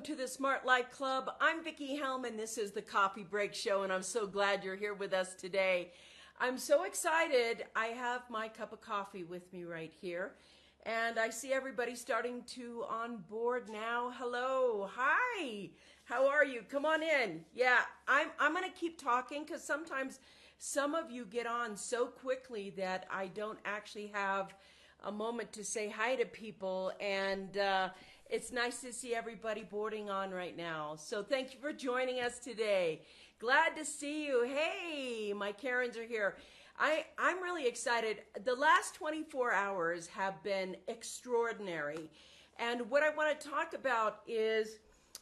to the Smart Life Club. I'm Vickie Helm, and this is the Coffee Break Show, and I'm so glad you're here with us today. I'm so excited. I have my cup of coffee with me right here, and I see everybody starting to on board now. Hello, hi, how are you? Come on in. Yeah, I'm going to keep talking because sometimes some of you get on so quickly that I don't actually have a moment to say hi to people, and it's nice to see everybody boarding on right now. So thank you for joining us today. Glad to see you. Hey, my Karens are here. I'm really excited. The last 24 hours have been extraordinary. And what I want to talk about is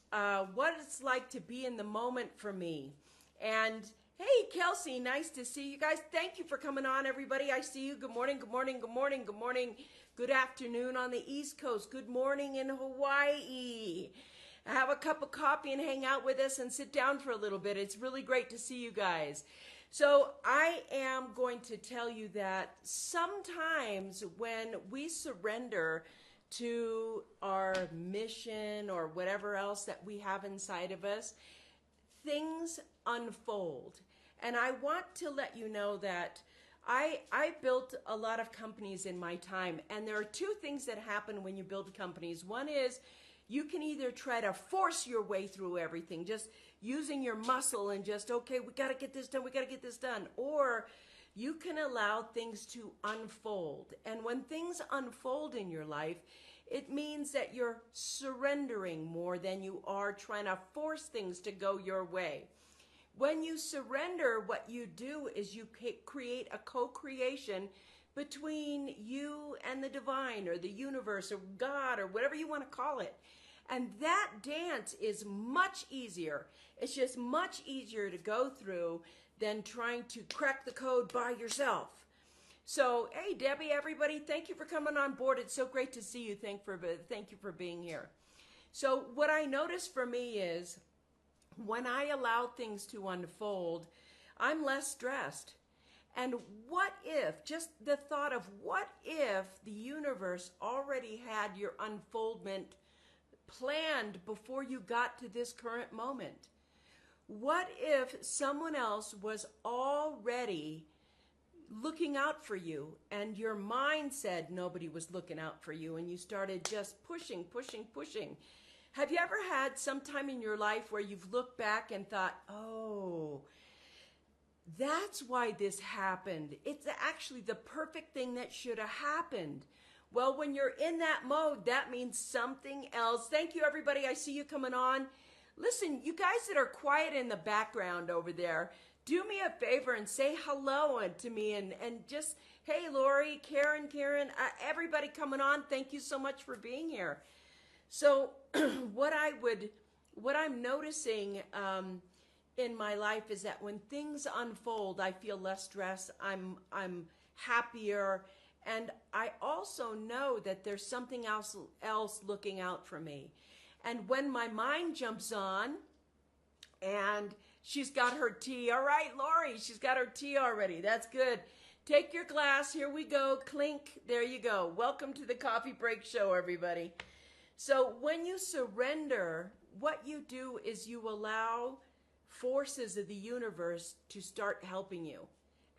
what it's like to be in the moment for me. And hey, Kelsey, nice to see you guys. Thank you for coming on, everybody. I see you. Good morning, good morning, good morning, good morning. Good afternoon on the East Coast. Good morning in Hawaii. Have a cup of coffee and hang out with us and sit down for a little bit. It's really great to see you guys. So I am going to tell you that sometimes when we surrender to our mission or whatever else that we have inside of us, things unfold. And I want to let you know that I built a lot of companies in my time, and there are two things that happen when you build companies. One is you can either try to force your way through everything, just using your muscle and just, okay, we got to get this done, we got to get this done. Or you can allow things to unfold. And when things unfold in your life, it means that you're surrendering more than you are trying to force things to go your way. When you surrender, what you do is you create a co-creation between you and the divine or the universe or God or whatever you want to call it. And that dance is much easier. It's just much easier to go through than trying to crack the code by yourself. So, hey, Debbie, everybody, thank you for coming on board. It's so great to see you. Thank you for being here. So what I notice for me is when I allow things to unfold, I'm less stressed. And what if, just the thought of what if the universe already had your unfoldment planned before you got to this current moment? What if someone else was already looking out for you and your mind said nobody was looking out for you and you started just pushing? Have you ever had some time in your life where you've looked back and thought, oh, that's why this happened. It's actually the perfect thing that should have happened. Well, when you're in that mode, that means something else. Thank you, everybody. I see you coming on. Listen, you guys that are quiet in the background over there, do me a favor and say hello to me and just, hey, Lori, Karen, everybody coming on. Thank you so much for being here. So what I'm noticing in my life is that when things unfold, I feel less stress. I'm happier, and I also know that there's something else looking out for me. And when my mind jumps on, and she's got her tea. All right, Lori, she's got her tea already. That's good. Take your glass. Here we go. Clink. There you go. Welcome to the Coffee Break Show, everybody. So when you surrender, what you do is you allow forces of the universe to start helping you.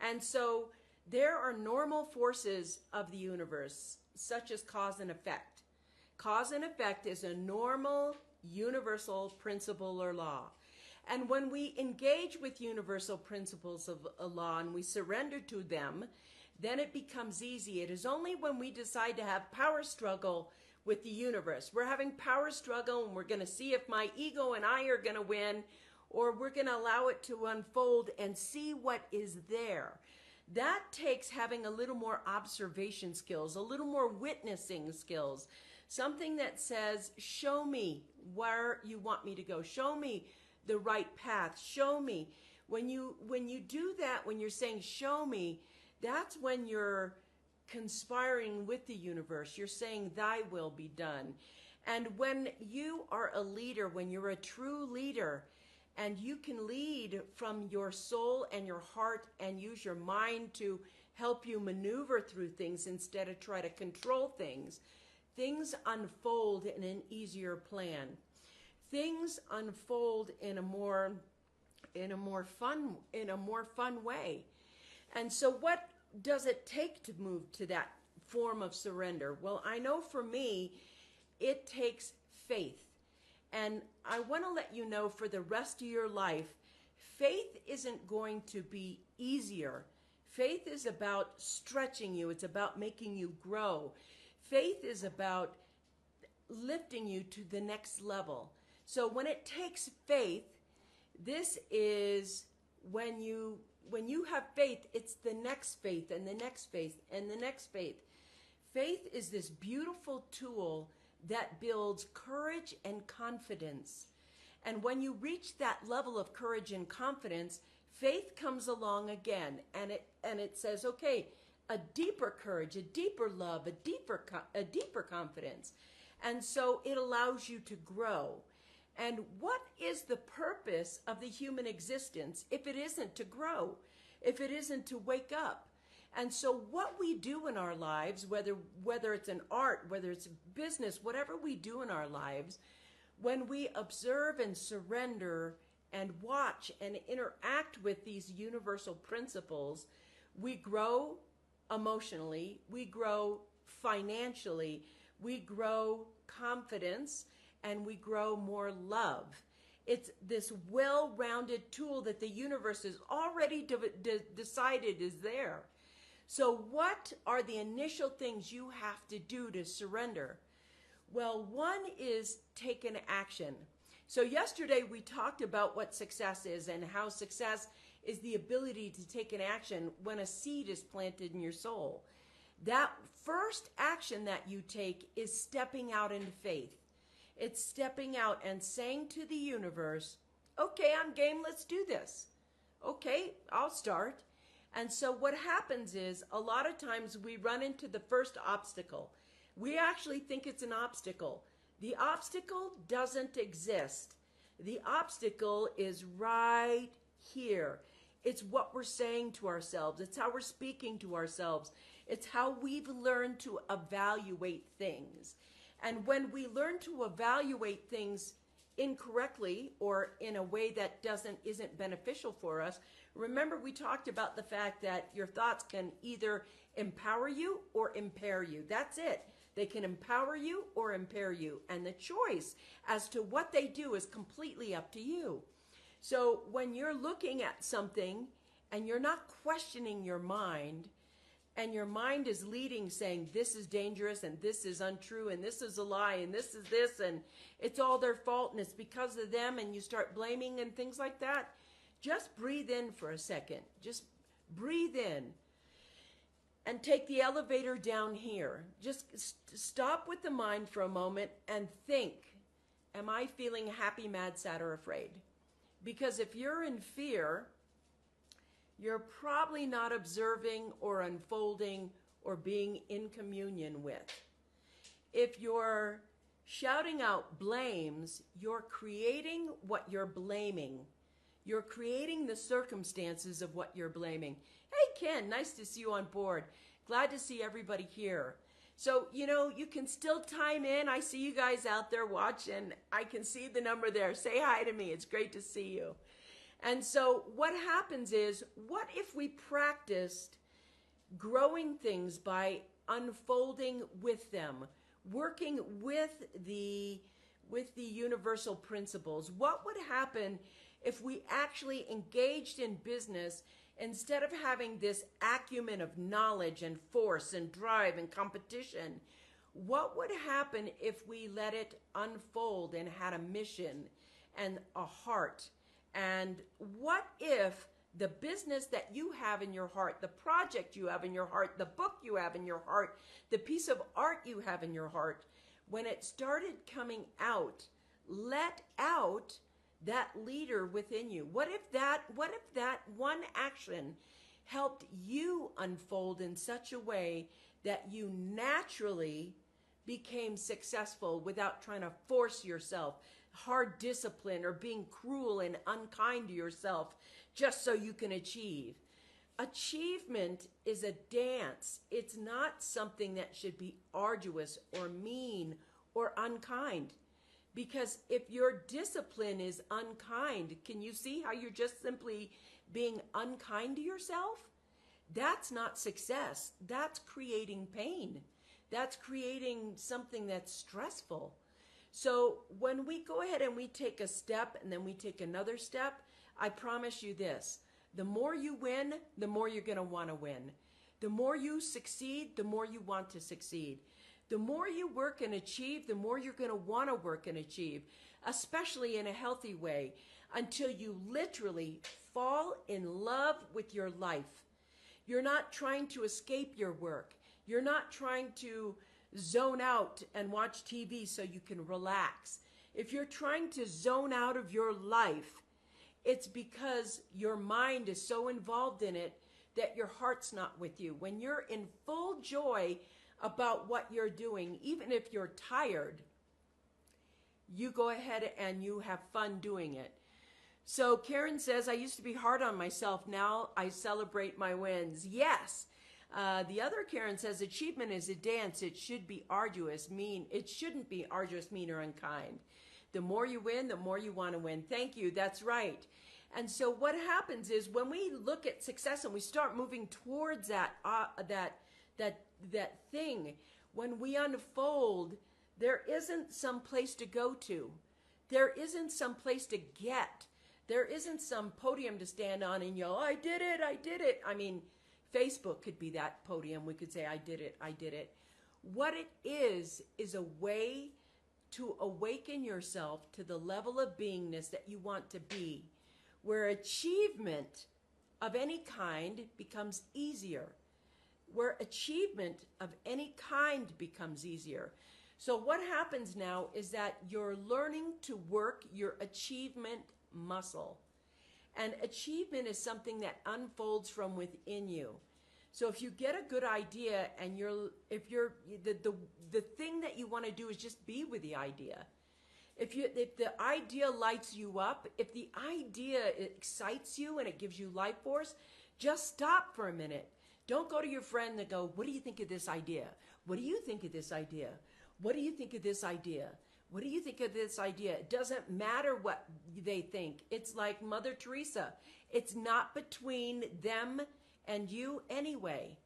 And so there are normal forces of the universe, such as cause and effect. Cause and effect is a normal, universal principle or law. And when we engage with universal principles of a law and we surrender to them, then it becomes easy. It is only when we decide to have power struggle with the universe. We're having power struggle and we're going to see if my ego and I are going to win, or we're going to allow it to unfold and see what is there. That takes having a little more observation skills, a little more witnessing skills, something that says, show me where you want me to go. Show me the right path. Show me. When you do that, when you're saying, show me, that's when you're conspiring with the universe. You're saying, thy will be done. And when you are a leader, when you're a true leader, and you can lead from your soul and your heart and use your mind to help you maneuver through things instead of try to control things, things unfold in an easier plan. things unfold in a more fun way. And so what does it take to move to that form of surrender? Well, I know for me, it takes faith. And I want to let you know, for the rest of your life, faith isn't going to be easier. Faith is about stretching you. It's about making you grow. Faith is about lifting you to the next level. So when it takes faith, this is when you have faith, it's the next faith and the next faith and the next faith. Faith is this beautiful tool that builds courage and confidence. And when you reach that level of courage and confidence, faith comes along again, and it says, okay, a deeper courage, a deeper love, a deeper confidence. And so it allows you to grow. And what is the purpose of the human existence if it isn't to grow, if it isn't to wake up? And so what we do in our lives, whether it's an art, whether it's business, whatever we do in our lives, when we observe and surrender and watch and interact with these universal principles, we grow emotionally, we grow financially, we grow confidence, and we grow more love. It's this well-rounded tool that the universe has already decided is there. So what are the initial things you have to do to surrender? Well, one is take an action. So yesterday we talked about what success is and how success is the ability to take an action when a seed is planted in your soul. That first action that you take is stepping out into faith. It's stepping out and saying to the universe, okay, I'm game, let's do this. Okay, I'll start. And so what happens is, a lot of times we run into the first obstacle. We actually think it's an obstacle. The obstacle doesn't exist. The obstacle is right here. It's what we're saying to ourselves. It's how we're speaking to ourselves. It's how we've learned to evaluate things. And when we learn to evaluate things incorrectly or in a way that isn't beneficial for us, remember we talked about the fact that your thoughts can either empower you or impair you. That's it. They can empower you or impair you. And the choice as to what they do is completely up to you. So when you're looking at something and you're not questioning your mind, and your mind is leading, saying this is dangerous and this is untrue and this is a lie and this is this and it's all their fault and it's because of them, and you start blaming and things like that, just breathe in for a second. Just breathe in and take the elevator down here. Just stop with the mind for a moment and think, am I feeling happy, mad, sad, or afraid? Because if you're in fear, you're probably not observing or unfolding or being in communion with. If you're shouting out blames, you're creating what you're blaming. You're creating the circumstances of what you're blaming. Hey, Ken, nice to see you on board. Glad to see everybody here. So, you can still time in. I see you guys out there watching. I can see the number there. Say hi to me. It's great to see you. And so what happens is, what if we practiced growing things by unfolding with them, working with the universal principles? What would happen if we actually engaged in business instead of having this acumen of knowledge and force and drive and competition? What would happen if we let it unfold and had a mission and a heart? And what if the business that you have in your heart, the project you have in your heart, the book you have in your heart, the piece of art you have in your heart, when it started coming out, let out that leader within you? What if that one action helped you unfold in such a way that you naturally became successful without trying to force yourself, hard discipline, or being cruel and unkind to yourself just so you can achieve? Achievement is a dance. It's not something that should be arduous or mean or unkind. Because if your discipline is unkind, can you see how you're just simply being unkind to yourself? That's not success. That's creating pain. That's creating something that's stressful. So when we go ahead and we take a step and then we take another step, I promise you this: the more you win, the more you're going to want to win. The more you succeed, the more you want to succeed. The more you work and achieve, the more you're going to want to work and achieve, especially in a healthy way, until you literally fall in love with your life. You're not trying to escape your work. You're not trying to zone out and watch TV so you can relax. If you're trying to zone out of your life, it's because your mind is so involved in it that your heart's not with you. When you're in full joy about what you're doing, even if you're tired, you go ahead and you have fun doing it. So Karen says, I used to be hard on myself. Now I celebrate my wins. Yes. The other Karen says, achievement is a dance. It should be arduous, mean. It shouldn't be arduous, mean, or unkind. The more you win, the more you want to win. Thank you. That's right. And so what happens is when we look at success and we start moving towards that thing, when we unfold, there isn't some place to go to. There isn't some place to get. There isn't some podium to stand on and yell, I did it, I did it. I mean, Facebook could be that podium. We could say, I did it, I did it. What it is a way to awaken yourself to the level of beingness that you want to be, where achievement of any kind becomes easier, where achievement of any kind becomes easier. So what happens now is that you're learning to work your achievement muscle. And achievement is something that unfolds from within you. So if you get a good idea and the thing that you want to do is just be with the idea. If the idea lights you up, if the idea excites you and it gives you life force, just stop for a minute. Don't go to your friend and go, what do you think of this idea? What do you think of this idea? What do you think of this idea? What do you think of this idea? It doesn't matter what they think. It's like Mother Teresa. It's not between them and you anyway.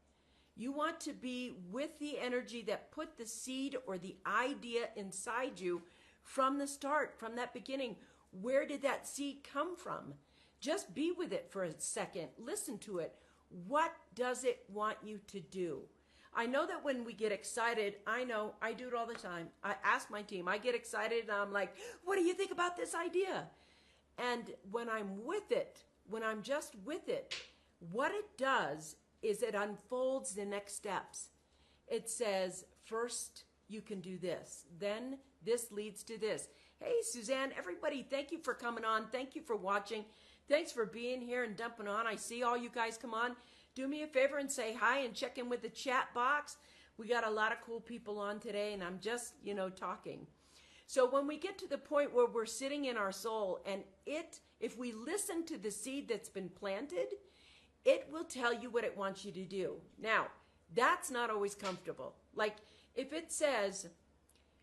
You want to be with the energy that put the seed or the idea inside you from the start, from that beginning. Where did that seed come from? Just be with it for a second. Listen to it. What does it want you to do? I know that when we get excited, I know, I do it all the time. I ask my team, I get excited and I'm like, what do you think about this idea? And when I'm with it, when I'm just with it, what it does is it unfolds the next steps. It says, first you can do this. Then this leads to this. Hey, Suzanne, everybody, thank you for coming on. Thank you for watching. Thanks for being here and dumping on. I see all you guys come on. Do me a favor and say hi and check in with the chat box. We got a lot of cool people on today, and I'm just, talking. So when we get to the point where we're sitting in our soul, and if we listen to the seed that's been planted, it will tell you what it wants you to do. Now, that's not always comfortable. Like if it says,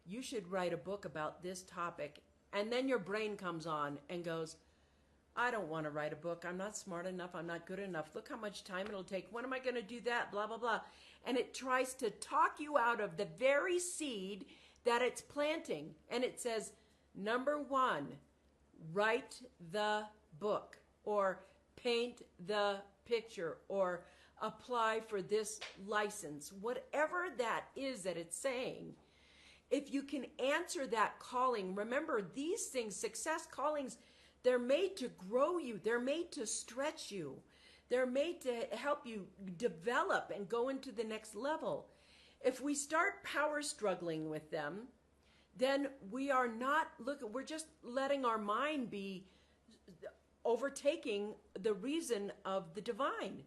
you should write a book about this topic, and then your brain comes on and goes, I don't want to write a book. I'm not smart enough. I'm not good enough. Look how much time it'll take. When am I going to do that? Blah, blah, blah. And it tries to talk you out of the very seed that it's planting. And it says, number one, write the book, or paint the picture, or apply for this license. Whatever that is that it's saying, if you can answer that calling, remember these things, success callings, they're made to grow you. They're made to stretch you. They're made to help you develop and go into the next level. If we start power struggling with them, then we are not, we're just letting our mind be overtaking the reason of the divine.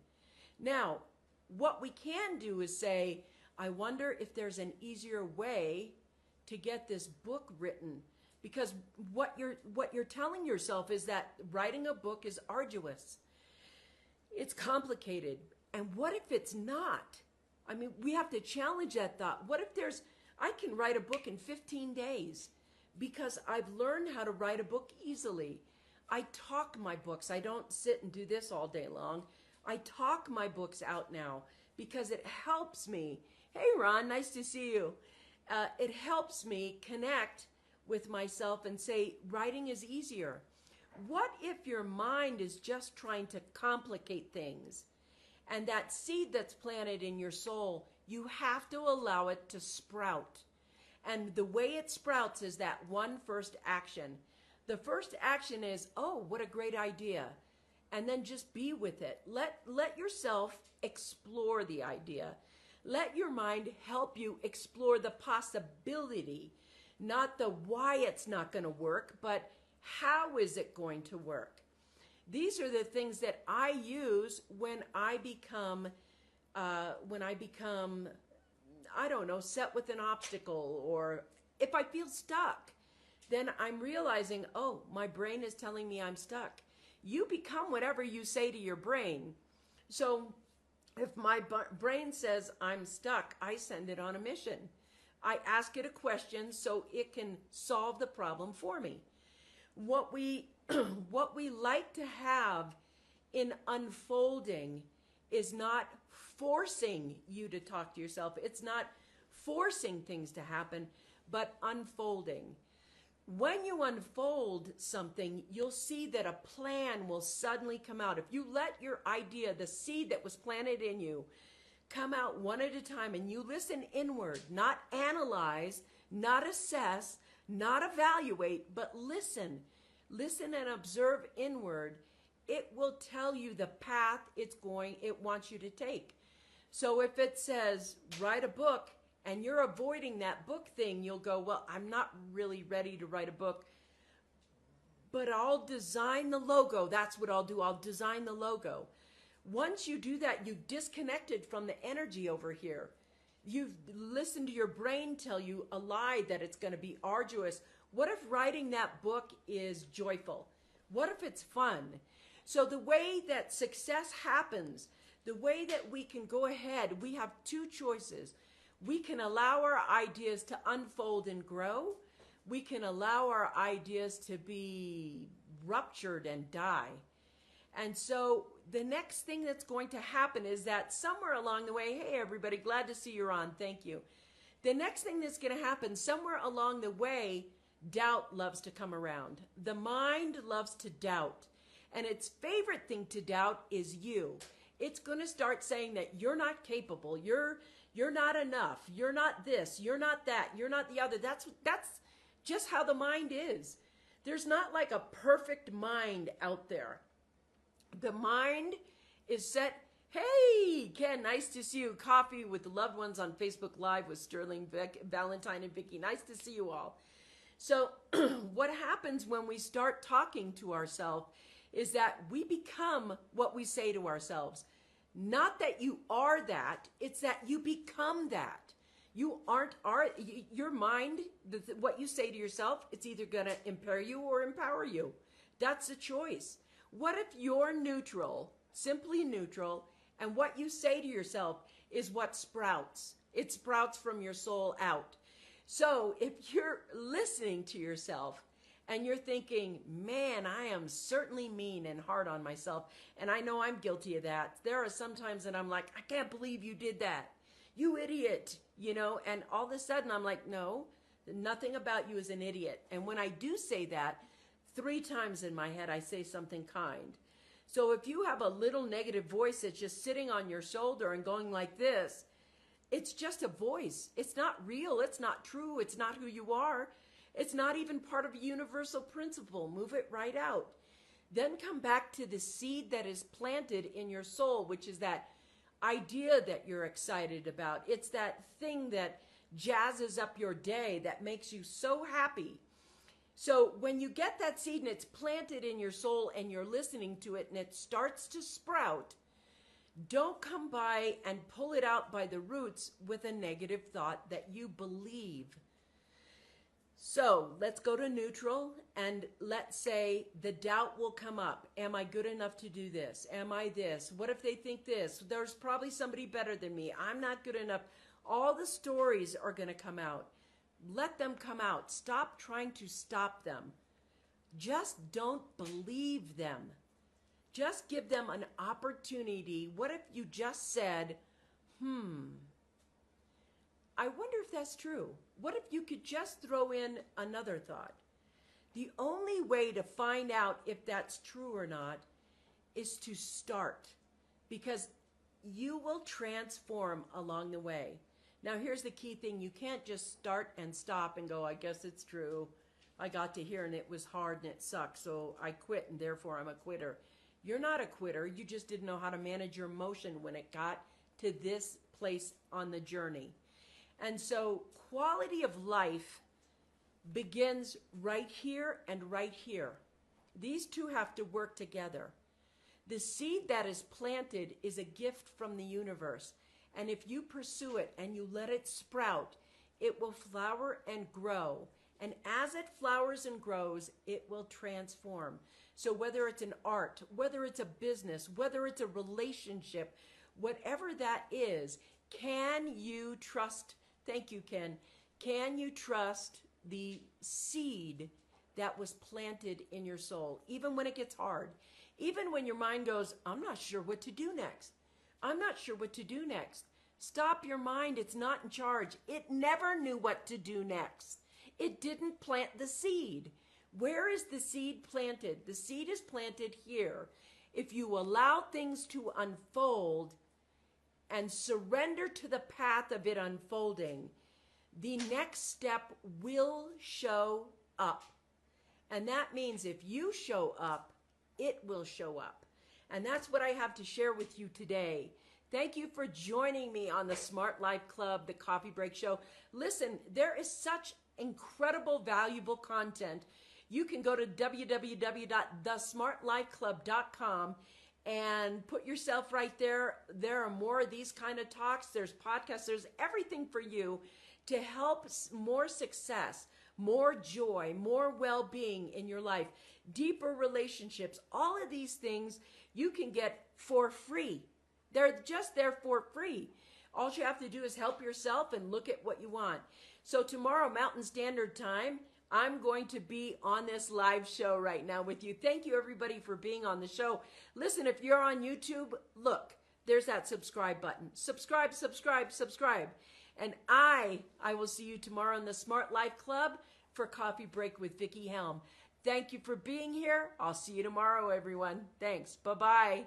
Now, what we can do is say, I wonder if there's an easier way to get this book written. Because what you're telling yourself is that writing a book is arduous. It's complicated. And what if it's not? I mean, we have to challenge that thought. What if I can write a book in 15 days? because I've learned how to write a book easily. I talk my books. I don't sit and do this all day long. I talk my books out now because it helps me. Hey, Ron, nice to see you. It helps me connect with myself and say, writing is easier. What if your mind is just trying to complicate things? And that seed that's planted in your soul, you have to allow it to sprout. And the way it sprouts is that one first action. The first action is, oh, what a great idea. And then just be with it. Let yourself explore the idea. Let your mind help you explore the possibility, not the why it's not going to work, but how is it going to work? These are the things that I use when I become, I don't know, set with an obstacle, or if I feel stuck, then I'm realizing, oh, my brain is telling me I'm stuck. You become whatever you say to your brain. So if my brain says I'm stuck, I send it on a mission. I ask it a question so it can solve the problem for me. What we like to have in unfolding is not forcing you to talk to yourself. It's not forcing things to happen, but unfolding. When you unfold something, you'll see that a plan will suddenly come out. If you let your idea, the seed that was planted in you, come out one at a time, and you listen inward, not analyze, not assess, not evaluate, but listen. Listen and observe inward. It will tell you the path it wants you to take. So if it says, write a book, and you're avoiding that book thing, you'll go, well, I'm not really ready to write a book, but I'll design the logo. That's what I'll do. I'll design the logo. Once you do that, you've disconnected from the energy over here. You've listened to your brain tell you a lie that it's going to be arduous. What if writing that book is joyful? What if it's fun? So the way that success happens, the way that we can go ahead, we have two choices. We can allow our ideas to unfold and grow. We can allow our ideas to be ruptured and die. And so the next thing that's going to happen is that somewhere along the way, hey everybody, glad to see you're on, thank you. The next thing that's going to happen, somewhere along the way, doubt loves to come around. The mind loves to doubt. And its favorite thing to doubt is you. It's going to start saying that you're not capable, you're not enough, you're not this, you're not that, you're not the other. That's just how the mind is. There's not like a perfect mind out there. The mind is set. Hey, Ken, nice to see you. Coffee with the loved ones on Facebook Live with Sterling, Valentine, and Vickie. Nice to see you all. So what happens when we start talking to ourselves is that we become what we say to ourselves. Not that you are that, it's that you become that. You your mind, what you say to yourself, it's either going to impair you or empower you. That's a choice. What if you're neutral, simply neutral, and what you say to yourself is what sprouts? It sprouts from your soul out. So if you're listening to yourself and you're thinking, man, I am certainly mean and hard on myself, and I know I'm guilty of that. There are some times that I'm like, I can't believe you did that. You idiot, and all of a sudden I'm like, no, nothing about you is an idiot. And when I do say that, 3 times in my head, I say something kind. So if you have a little negative voice that's just sitting on your shoulder and going like this, it's just a voice. It's not real. It's not true. It's not who you are. It's not even part of a universal principle. Move it right out. Then come back to the seed that is planted in your soul, which is that idea that you're excited about. It's that thing that jazzes up your day, that makes you so happy. So when you get that seed and it's planted in your soul and you're listening to it and it starts to sprout, don't come by and pull it out by the roots with a negative thought that you believe. So let's go to neutral, and let's say the doubt will come up. Am I good enough to do this? Am I this? What if they think this? There's probably somebody better than me. I'm not good enough. All the stories are going to come out. Let them come out. Stop trying to stop them. Just don't believe them. Just give them an opportunity. What if you just said, I wonder if that's true. What if you could just throw in another thought? The only way to find out if that's true or not is to start, because you will transform along the way. Now, here's the key thing. You can't just start and stop and go, I guess it's true. I got to here and it was hard and it sucked, so I quit and therefore I'm a quitter. You're not a quitter. You just didn't know how to manage your emotion when it got to this place on the journey. And so quality of life begins right here and right here. These two have to work together. The seed that is planted is a gift from the universe. And if you pursue it and you let it sprout, it will flower and grow. And as it flowers and grows, it will transform. So whether it's an art, whether it's a business, whether it's a relationship, whatever that is, can you trust, thank you, Ken, can you trust the seed that was planted in your soul, even when it gets hard, even when your mind goes, I'm not sure what to do next. I'm not sure what to do next. Stop your mind. It's not in charge. It never knew what to do next. It didn't plant the seed. Where is the seed planted? The seed is planted here. If you allow things to unfold and surrender to the path of it unfolding, the next step will show up. And that means if you show up, it will show up. And that's what I have to share with you today. Thank you for joining me on the Smart Life Club, the Coffee Break Show. Listen, there is such incredible, valuable content. You can go to www.thesmartlifeclub.com and put yourself right there. There are more of these kind of talks. There's podcasts. There's everything for you to help more success, more joy, more well-being in your life, deeper relationships. All of these things you can get for free. They're just there for free. All you have to do is help yourself and look at what you want. So tomorrow, Mountain Standard Time, I'm going to be on this live show right now with you. Thank you, everybody, for being on the show. Listen, if you're on YouTube, look, there's that subscribe button. Subscribe, subscribe, subscribe. And I will see you tomorrow in the Smart Life Club for Coffee Break with Vickie Helm. Thank you for being here. I'll see you tomorrow, everyone. Thanks. Bye-bye.